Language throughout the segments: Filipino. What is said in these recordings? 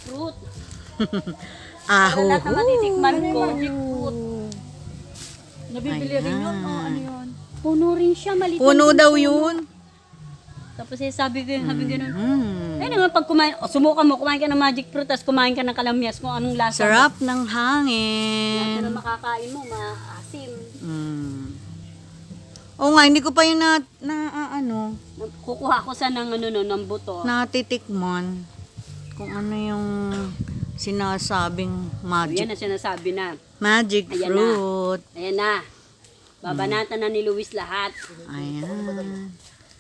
fruit. Aho. Lahat na matitikman ko. Magic fruit. Nabibili rin yun o ano yun? Puno rin siya, maliit. Puno daw yun. Tapos sabi ko ganun. Mm. Ay naman pag kumain, subukan mo, kumain ka ng magic fruit, tapos kumain ka ng kalamyas kung anong lasa. Sarap ng Lahat hangin. na makakain mo, maasim. Mm. Oo nga, hindi ko pa yun ano, Kukuha ko sa ng buto. natitikman. Kung ano yung sinasabing Yan magic, na sinasabi na. magic Ayan fruit. Ayan na. Babanatan na ni Luis lahat. Ayan.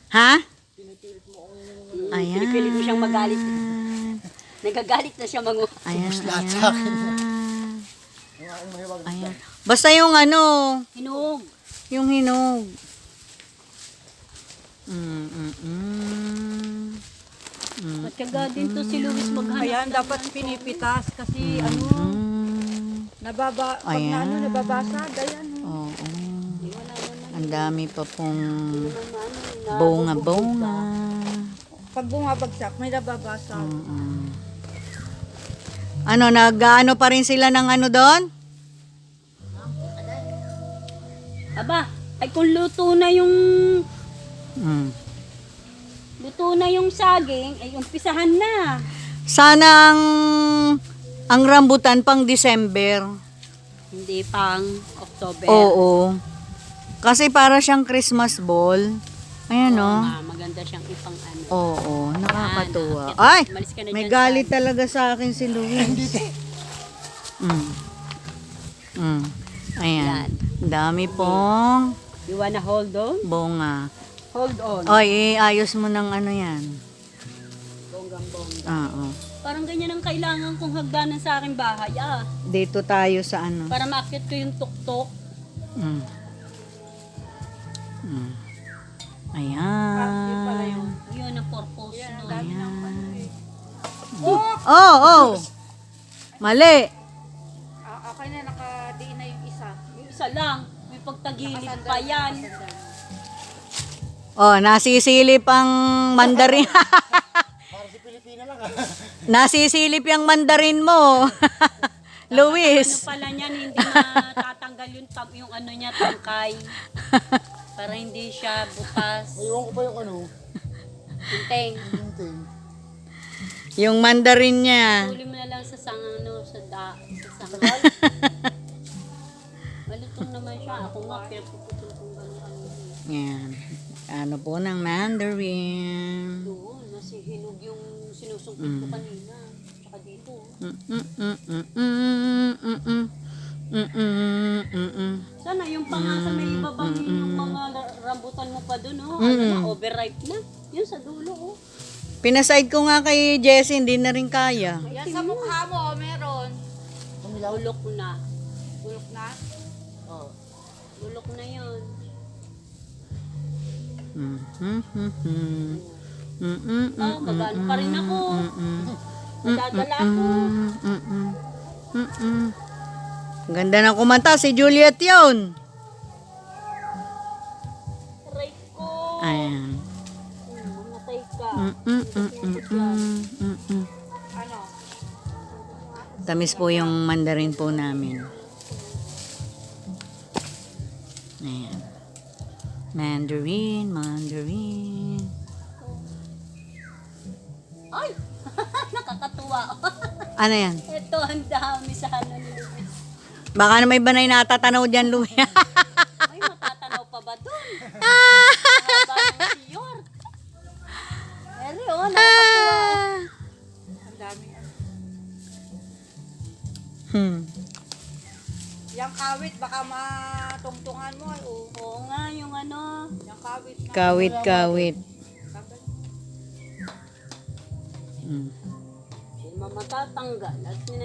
Ha? Ayan. Pinipilit mo siyang magalit. Nagagalit na siya Ayan, ayan. Ayan. Basta yung ano, Hinog. yung hinog. Mm, mm, mm. Matyaga din to si Luis maghanap. Ayan, dapat pinipitas kasi ano, Mm. pag Ayan. na ano, nababasag. Ayan. Oo. Wala naman. Ang dami pa pong Naman, bunga-bunga. Pag bumabagsak, may nababasag. Mm. Ano, nag-ano pa rin sila ng ano doon? Aba, ay kung luto na yung Mm. saging, ay umpisahan na. Sana ang rambutan pang December. Hindi pang October. Oo. Kasi para siyang Christmas ball. Ayan o. Maganda siyang ipang ano. Oo, nakakatuwa. Yan. Ay! Umalis ka na May dyan, galit talaga sa akin si Luis. Mm. Mm. Ayan. Yan. Dami pong You wanna hold on? bunga. Hold on. Oy, ayos mo ng ano yan. Bonggang-bongga. Oo. Parang ganyan ang kailangan kong hagdanan sa aking bahay, Dito tayo sa ano. Para maakyat ko yung tuktok. Mm. Mm. Ayan. Yun ang purpose nun. Ayan. Oh. Mali. Okay na, nakadiin na yung isa. Yung isa lang, may pagtagilid pa yan. Oh, nasisilip ang mandarin. Nasisilip yung mandarin mo. Luis. Ano pala niyan, hindi matatanggal yung ano niya, tangkay. Para hindi siya butas. Aywan ko pa yung ano, Tinteng. hinting. Yung mandarin niya. Huli mo na lang sa sangkal. Malutong naman siya. Ako nga, pero puputol kong gano'n. Yan. Ano po ng mandarin. Doon, nasi hinog yung sinusungkit ko kanina. Tsaka dito. Sana yung pangasa may ibabangin yung mga rambutan mo pa doon, oh. Ano na, overripe na. Yun sa dulo, oh. Pinaside ko nga kay Jessie, hindi na rin kaya. Yan sa mukha mo, meron. Bulok na. Bulok na. Oh. Bulok na yun. Oh, magano pa rin ako. Madadala ako. Ganda ng kumanta, si Juliet yun. Aray ko. Ayan. Mamatay ka. Ano? Tamis po yung mandarin po namin. Ayan. Mandarin. Ay! Nakakatuwa. Ano yan? Ito, ang dami sana ni Luis. Baka na may banay natatanaw dyan, Louie. Ay, matatanaw pa ba dun? Haba ng siyor. Pero yun, nakakatuwa. Ang dami. Yung kawit, baka matungtungan mo. Ay, oh. Oo nga, yung ano. Yung kawit na. Kawit. Hindi matatanggal. At